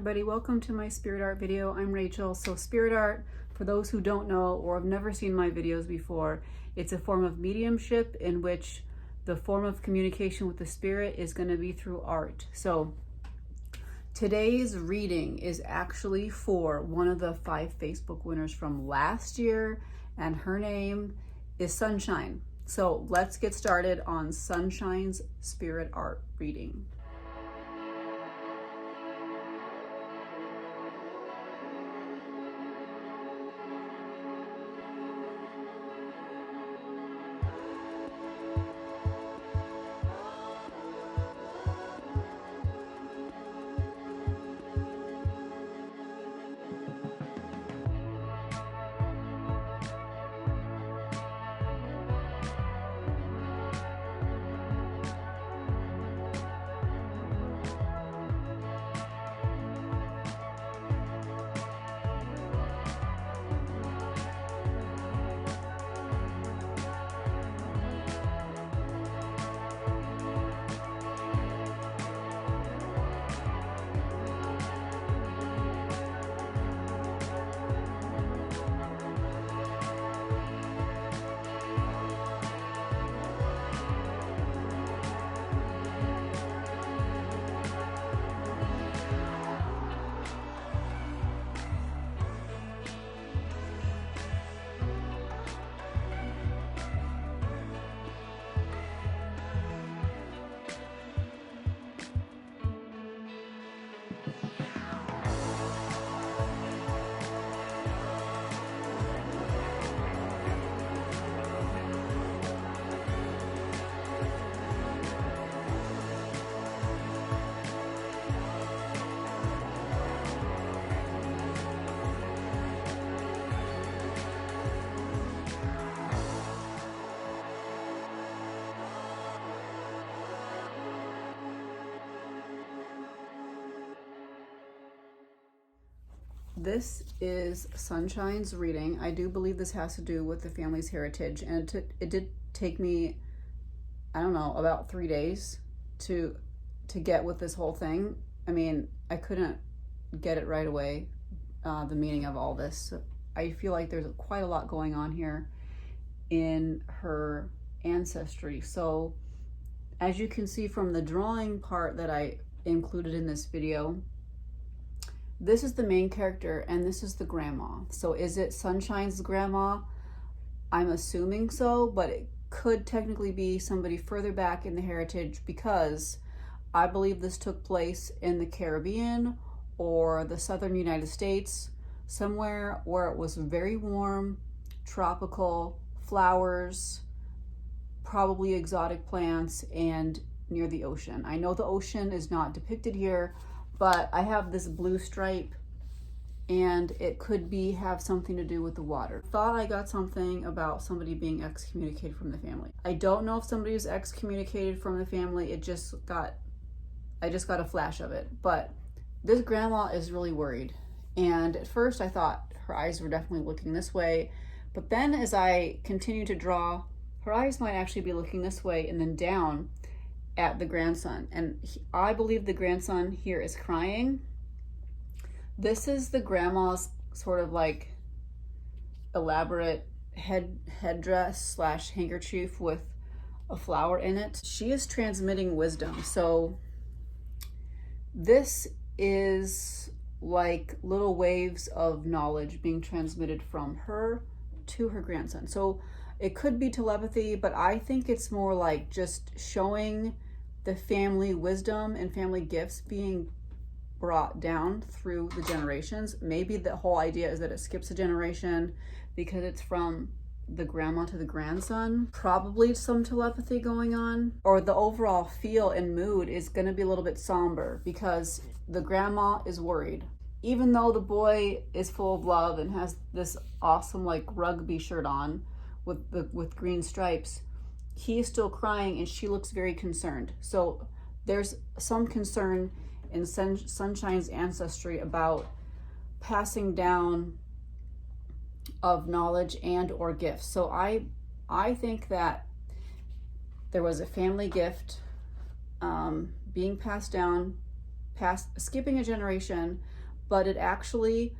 everybody, welcome to my spirit art video. I'm Rachel. So spirit art, for those who don't know or have never seen my videos before, it's a form of mediumship in which the form of communication with the spirit is going to be through art. So today's reading is actually for one of the 5 Facebook winners from last year, and her name is Sunshine. So let's get started on Sunshine's spirit art reading. This is Sunshine's reading. I do believe this has to do with the family's heritage, and it did take me, I don't know, about 3 days to get with this whole thing. I mean, I couldn't get it right away, the meaning of all this. I feel like there's quite a lot going on here in her ancestry. So as you can see from the drawing part that I included in this video, this is the main character and this is the grandma. So is it Sunshine's grandma? I'm assuming so, but it could technically be somebody further back in the heritage, because I believe this took place in the Caribbean or the southern United States, somewhere where it was very warm, tropical, flowers, probably exotic plants, and near the ocean. I know the ocean is not depicted here, but I have this blue stripe and it could have something to do with the water. Thought I got something about somebody being excommunicated from the family. I don't know if somebody is excommunicated from the family. I just got a flash of it. But this grandma is really worried. And at first I thought her eyes were definitely looking this way. But then as I continue to draw, her eyes might actually be looking this way and then down at the grandson, and I believe the grandson here is crying. This is the grandma's sort of like elaborate headdress slash handkerchief with a flower in it. She is transmitting wisdom. So this is like little waves of knowledge being transmitted from her to her grandson. So it could be telepathy, but I think it's more like just showing the family wisdom and family gifts being brought down through the generations. Maybe the whole idea is that it skips a generation because it's from the grandma to the grandson. Probably some telepathy going on. Or the overall feel and mood is going to be a little bit somber because the grandma is worried. Even though the boy is full of love and has this awesome like rugby shirt on with green stripes, he is still crying and she looks very concerned. So there's some concern in Sunshine's ancestry about passing down of knowledge and or gifts. So I think that there was a family gift being passed down, skipping a generation, but it actually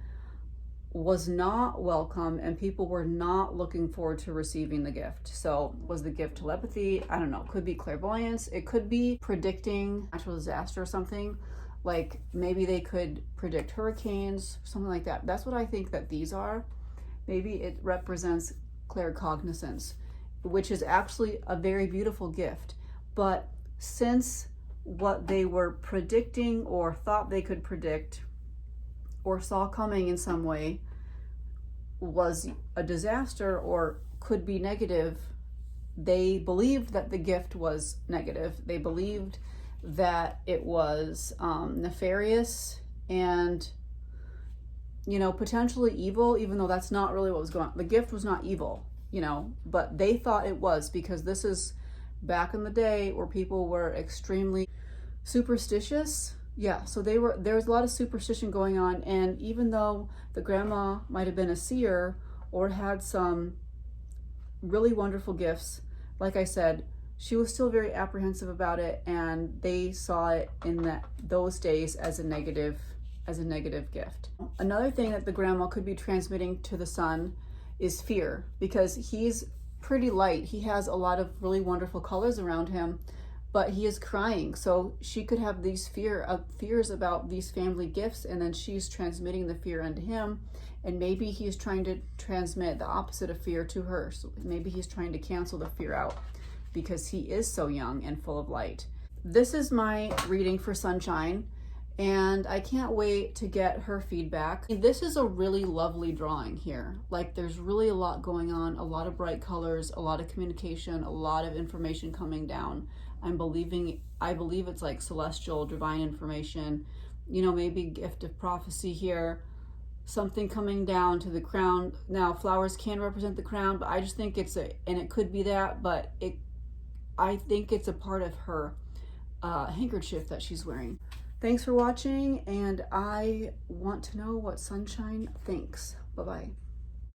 was not welcome and people were not looking forward to receiving the gift. So was the gift telepathy? I don't know. Could be clairvoyance. It could be predicting natural disaster or something. Like maybe they could predict hurricanes, something like that. That's what I think that these are. Maybe it represents claircognizance, which is actually a very beautiful gift. But since what they were predicting or thought they could predict or saw coming in some way was a disaster or could be negative, they believed that the gift was negative. They believed that it was nefarious and, you know, potentially evil, even though that's not really what was going on. The gift was not evil, you know, but they thought it was, because this is back in the day where people were extremely superstitious. Yeah, so there's a lot of superstition going on, and even though the grandma might have been a seer or had some really wonderful gifts, like I said, she was still very apprehensive about it, and they saw it in those days as a negative gift. Another thing that the grandma could be transmitting to the son is fear, because he's pretty light. He has a lot of really wonderful colors around him, but he is crying. So she could have these fears about these family gifts, and then she's transmitting the fear into him, and maybe he's trying to transmit the opposite of fear to her. So maybe he's trying to cancel the fear out because he is so young and full of light. This is my reading for Sunshine, and I can't wait to get her feedback. This is a really lovely drawing here. Like, there's really a lot going on, a lot of bright colors, a lot of communication, a lot of information coming down. I believe it's like celestial, divine information, you know, maybe gift of prophecy here, something coming down to the crown. Now, flowers can represent the crown, but I just think and it could be that, but I think it's a part of her handkerchief that she's wearing. Thanks for watching, and I want to know what Sunshine thinks. Bye-bye.